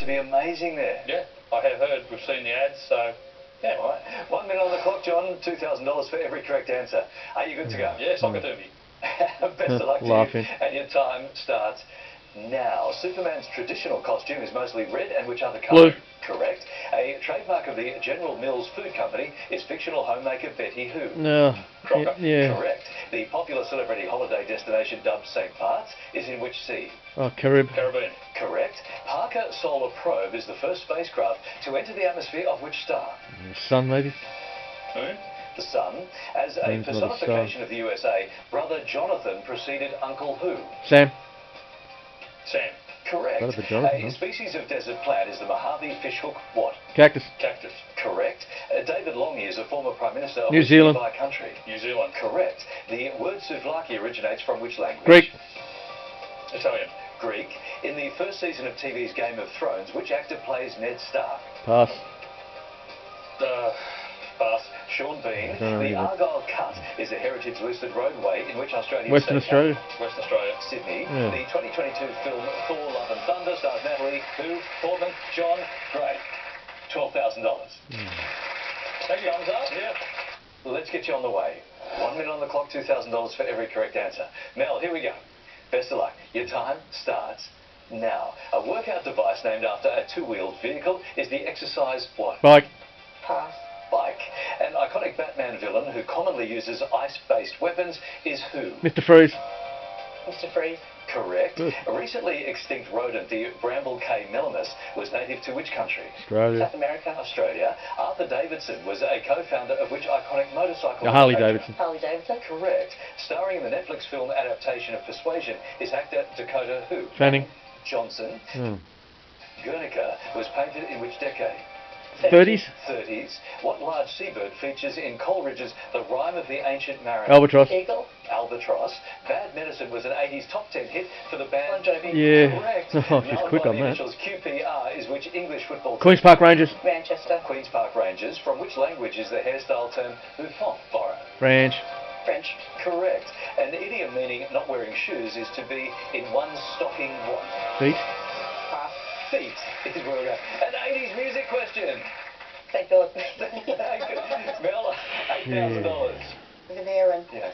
to be amazing there. Yeah, I have heard. We've seen the ads, so yeah. All right. 1 minute on the clock, John. $2,000 for every correct answer. Are you good to go? Yeah, soccer derby. Best of luck to Laughing. you. And your time starts now. Superman's traditional costume is mostly red, and which other colour? Blue. Correct. A trademark of the General Mills Food Company is fictional homemaker Betty Who. No. Crocker. Yeah. Correct. The popular celebrity holiday destination dubbed St. Bart's is in which sea? Oh, Carib. Caribbean. Correct. Parker Solar Probe is the first spacecraft to enter the atmosphere of which star? Sun, maybe? Moon. The Sun. As a Moon's not a star. personification of the USA, Brother Jonathan preceded Uncle Who? Sam. Sam. Correct. Brother Jonathan, A huh? species of desert plant is the Mojave fishhook what? Cactus. Cactus. Correct. David Longy is a former Prime Minister of New which Zealand. nearby country? New Zealand. Correct. The word souvlaki originates from which language? Greek. Italian. Greek. In the first season of TV's Game of Thrones, which actor plays Ned Stark? Pass. Pass. Sean Bean. don't know The either. Argyle Cut is a heritage-listed roadway in which Australian Western state Australia. Western Australia. Sydney. Yeah. The 2022 film Thor: Love and Thunder stars Natalie, who, Portman, John, Gray. $12,000. Thank you. Thumbs up. Yeah. Let's get you on the way. 1 minute on the clock, $2,000 for every correct answer. Mel, here we go. Best of luck. Your time starts now. A workout device named after a two-wheeled vehicle is the exercise what? Bike. Pass. Bike. An iconic Batman villain who commonly uses ice-based weapons is who? Mr. Freeze. Mr. Freeze. Correct. Good. A recently extinct rodent, the Bramble K. melamus, was native to which country? Australia. South America. Australia. Arthur Davidson was a co-founder of which iconic motorcycle? Harley manufacturer? Davidson. Harley Davidson. Correct. Starring in the Netflix film adaptation of Persuasion is actor Dakota who? Fanning. Johnson. Hmm. Guernica was painted in which decade? 30s. 30s. What large seabird features in Coleridge's The Rime of the Ancient Mariner? Albatross. Eagle. Albatross. Bad Medicine was an 80s top 10 hit for the band Bon Jovi. Yeah. Correct. Oh, she's Known quick by on the that. initials QPR is which English football team? Queen's Park Rangers. Manchester. Queen's Park Rangers. From which language is the hairstyle term bouffant borrowed? French. French. Correct. An idiom meaning not wearing shoes is to be in one's stocking what? Feet. Feet is where we're going. An 80s music question. Thank God. Mel, $8,000. Over there and Yeah.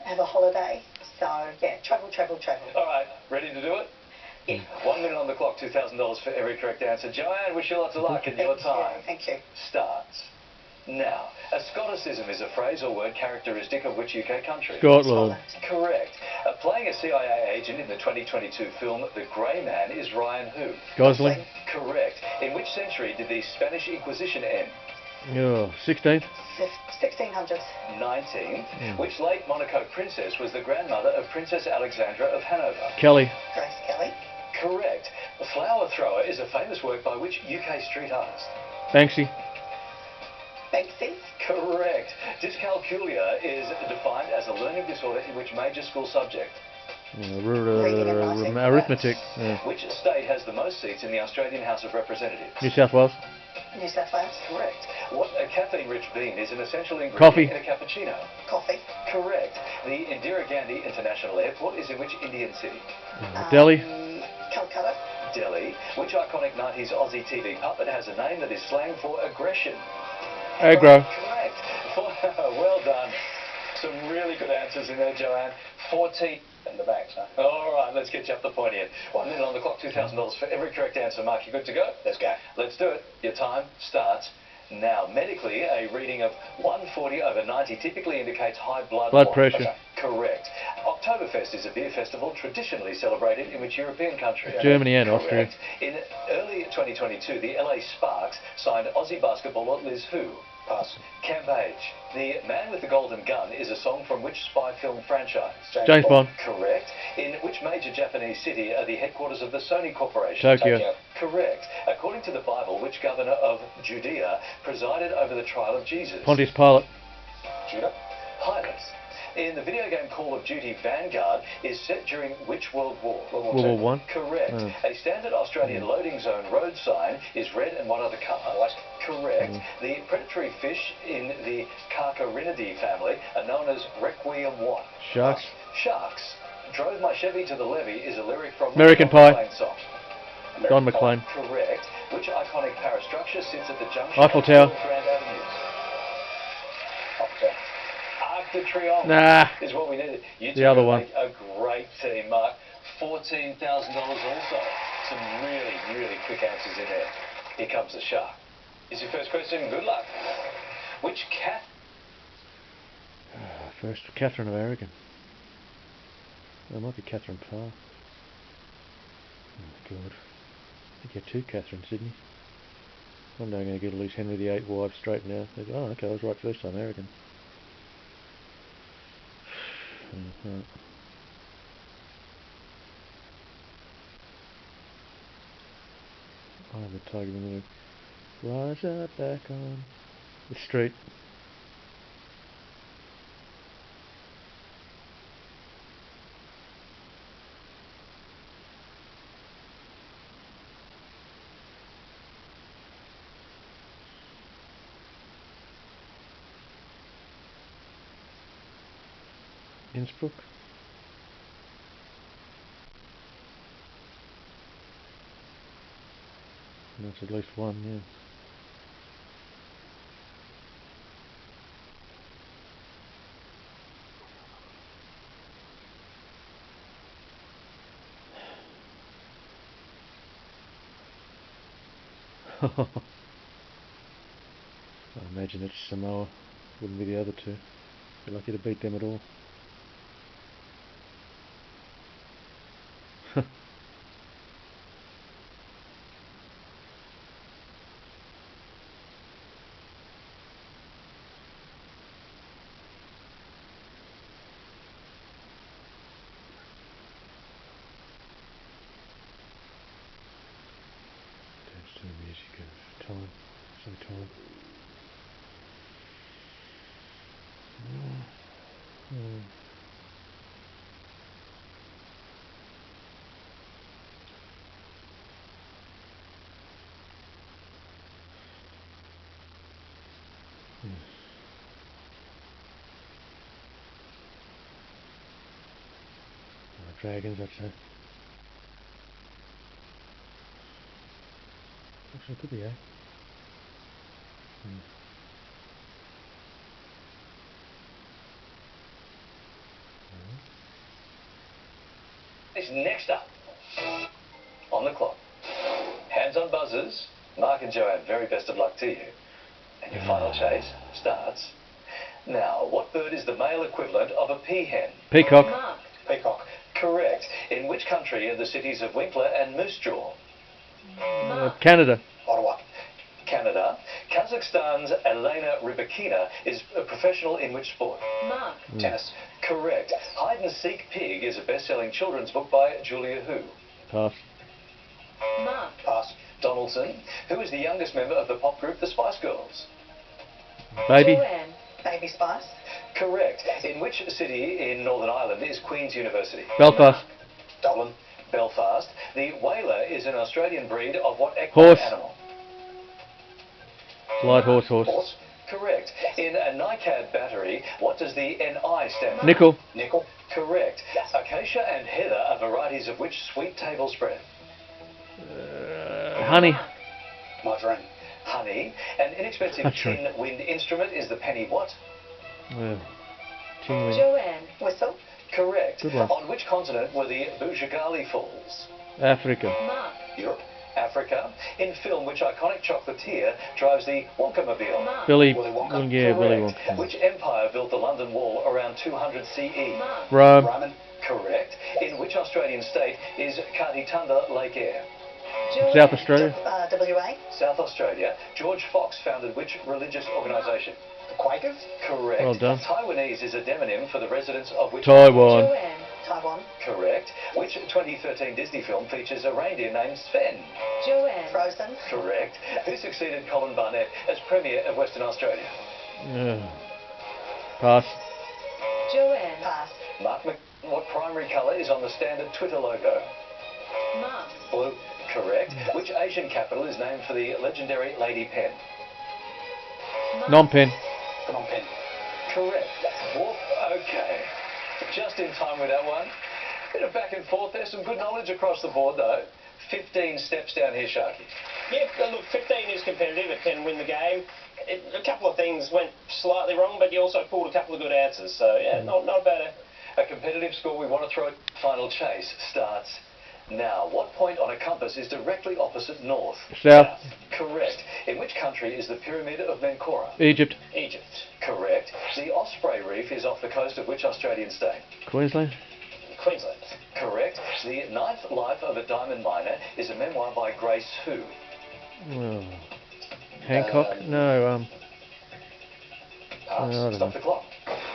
have a holiday. So, yeah, travel. All right, ready to do it? Yeah. 1 minute on the clock, $2,000 for every correct answer. Joanne, wish you lots of luck in your time. Thank you. Starts now. A Scotticism is a phrase or word characteristic of which UK country? Scotland. Correct. Playing a CIA agent in the 2022 film The Grey Man is Ryan who? Gosling. Correct. In which century did the Spanish Inquisition end? Oh, 16th. 1600s. 19th. Which late Monaco princess was the grandmother of Princess Alexandra of Hanover? Kelly. Grace Kelly. Correct. The Flower Thrower is a famous work by which UK street artist? Banksy. Banksy. Correct. Dyscalculia is defined as a learning disorder in which major school subject? Arithmetic. Yeah. Which state has the most seats in the Australian House of Representatives? New South Wales. New South Wales. Correct. What a caffeine-rich bean is an essential ingredient Coffee. in a cappuccino? Coffee. Correct. The Indira Gandhi International Airport is in which Indian city? Delhi. Calcutta. Delhi. Which iconic 90s Aussie TV puppet has a name that is slang for aggression? Agro. Correct. Well done. Some really good answers in there, Joanne. 14 in the back, so. All right, let's get you up the point here. 1 minute on the clock, $2,000 for every correct answer. Mark, you good to go? Let's go. Let's do it. Your time starts now. Medically, a reading of 140/90 typically indicates high blood pressure. Okay. Correct. Oktoberfest is a beer festival traditionally celebrated in which European country? Germany and Austria. Correct. In early 2022, the LA Sparks signed Aussie basketballer Liz who? Pass. Campage. The Man with the Golden Gun is a song from which spy film franchise? James Bond. Correct. In which major Japanese city are the headquarters of the Sony Corporation? Tokyo. Correct. According to the Bible, which governor of Judea presided over the trial of Jesus? Pontius Pilate. Judah? Pilate. In the video game Call of Duty, Vanguard is set during which World War? World War One. Correct. A standard Australian loading zone road sign is red and what other colour? White. Correct. The predatory fish in the Carcharinidae family are known as Requiem what? Sharks. Sharks. Drove my Chevy to the levee is a lyric from American which John Pie. McClane song? Don McClane. Correct. structure sits at the junction Eiffel of Tower. two Grand Avenues? Eiffel Tower. Arc de Triomphe Nah. is what we needed. You The two other are one. A great team, Mark. $14,000 also. Some really, really quick answers in there. Here comes the shark. Here's your first question. Good luck. Which cat? First, Catherine of Aragon. There might be Catherine Parr. Oh, God. I think you had two Catherines, didn't you? One day I'm going to get all these Henry VIII wives straightened out. They go, oh, okay, I was right first time, Aragon. Right. I have a tiger in the rise up back on the street. Innsbruck. That's at least one, yeah. I imagine it's Samoa. Wouldn't be the other two. Be lucky to beat them at all. Dance to the music of time. So time. Dragons, I'd say. Actually, it could be, eh? Is next up on the clock. Hands on buzzers. Mark and Joanne, very best of luck to you. And your final chase starts now. What bird is the male equivalent of a peahen? Peacock. Mark. Peacock. Correct. In which country are the cities of Winkler and Moose Jaw? Mark. Canada. Ottawa. Canada. Kazakhstan's Elena Rybakina is a professional in which sport? Mark. Tennis. Correct. Hide and Seek Pig is a best-selling children's book by Julia who? Pass. Mark. Pass. Donaldson. Who is the youngest member of the pop group The Spice Girls? Baby. Joanne. Baby Spice. Correct. In which city in Northern Ireland is Queen's University? Belfast. Dublin. Belfast. The whaler is an Australian breed of what equine Horse. animal? Light horse. Horse. Correct. In a NiCad battery, what does the Ni stand for? Nickel. Nickel. Correct. Acacia and heather are varieties of which sweet table spread? Honey. Margarine. Honey. An inexpensive That's right. tin wind instrument is the penny what? Tingling. Joanne. Whistle. Correct. Good one. On which continent were the Bujagali Falls? Africa. Mark. Europe. Africa. In film, which iconic chocolatier drives the Wonkamobile? Mark. Billy. Willy Wonka. Yeah, Willy Correct. Wonka. Which empire built the London Wall around 200 CE? Mark. Rome. Roman. Correct. In which Australian state is Cartitunda Lake Eyre? Joanne. South Australia. WA. South Australia. George Fox founded which religious organisation? The Quakers. Correct. Well done. Taiwanese is a demonym for the residents of which? Taiwan. Joanne. Taiwan. Correct. Which 2013 Disney film features a reindeer named Sven? Joanne. Frozen. Correct. Who succeeded Colin Barnett as Premier of Western Australia? Pass. Joanne. Pass. Mark what primary colour is on the standard Twitter logo? Mark. Blue. Correct. Which Asian capital is named for the legendary Lady Pen? Phnom Penh. Phnom Penh. Correct. Okay. Just in time with that one. Bit of back and forth there. Some good knowledge across the board, though. 15 steps down here, Sharky. Yeah, look, 15 is competitive. that can win the game. A couple of things went slightly wrong, but you also pulled a couple of good answers. So yeah, not bad. A competitive score we want to throw at final chase starts now. What point on a compass is directly opposite north? South. Correct. In which country is the Pyramid of Menkora? Egypt. Egypt. Correct. The Osprey Reef is off the coast of which Australian state? Queensland. Queensland. Correct. The Ninth Life of a Diamond Miner is a memoir by Grace who? Oh. Hancock? No, Pass. No, I don't Stop know. the clock.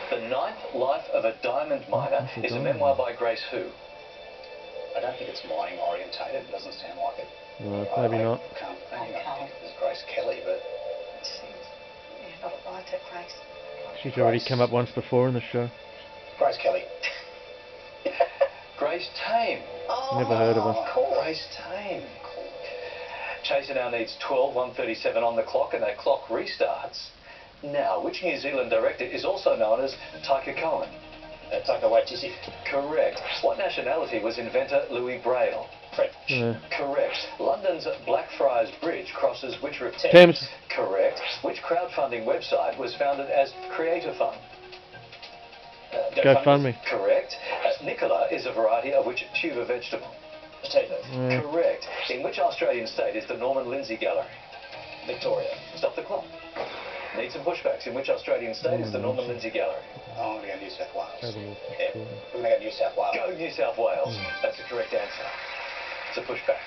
The Ninth Life of a Diamond Miner What's a is a diamond memoir miner? by Grace who? I don't think it's mining orientated. It doesn't sound like it. No, maybe not. I can't think it was Grace Kelly, but Not right at Grace. She's already come up once before in the show. Grace Kelly. Grace Tame. Never heard of her. Grace Tame. Chaser now needs 12, 1:37 on the clock, and that clock restarts. Now, which New Zealand director is also known as Taika Cohen? Taika Waititi. Correct. What nationality was inventor Louis Braille? French. Correct. London's Blackfriars Bridge crosses which river? Thames. Correct. Which crowdfunding website was founded as Creator Fund? GoFundMe. Correct. Nicola is a variety of which tuber vegetable? Potato. Correct. In which Australian state is the Norman Lindsay Gallery? Victoria. Stop the clock. Need some pushbacks. In which Australian state is the Norman Lindsay Gallery? I'm going to go New South Wales. Yeah. We're going to go New South Wales. Go New South Wales. That's the correct answer. It's a pushback.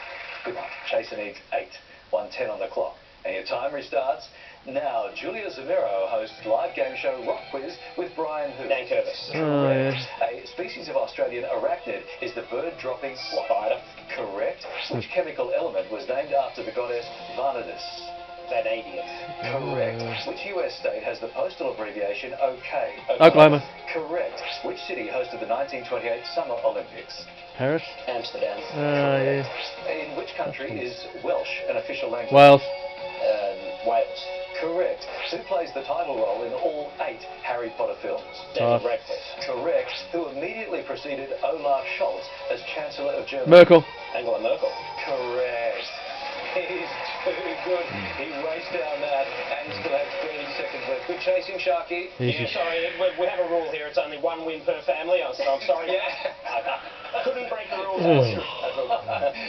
Good one. Chaser needs 8. 1:10 on the clock. And your time restarts. Now, Julia Zamiro hosts live game show Rock Quiz with Brian who? Nankervis. Oh, yeah. A species of Australian arachnid is the bird-dropping spider. Correct. Which chemical element was named after the goddess Vanadis? Vanadium. Correct. Which US state has the postal abbreviation OK? Oklahoma. Correct. Which city hosted the 1928 Summer Olympics? Paris. Amsterdam. Yeah. In which country is Welsh an official language? Wales. Wales. Correct. Who plays the title role in all 8 Harry Potter films? Daniel Pass. Radcliffe. Correct. Who immediately preceded Olaf Scholz as Chancellor of Germany? Merkel. Angela Merkel. Correct. He's too good. He raced down that and he still has 30 seconds left. Good chasing, Sharky. Yeah, sorry, we have a rule here. It's only 1 win per family. I'm sorry. Yeah. Couldn't break the rules.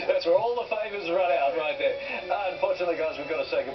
That's where all the favours run out right there. Unfortunately, guys, we've got to say goodbye.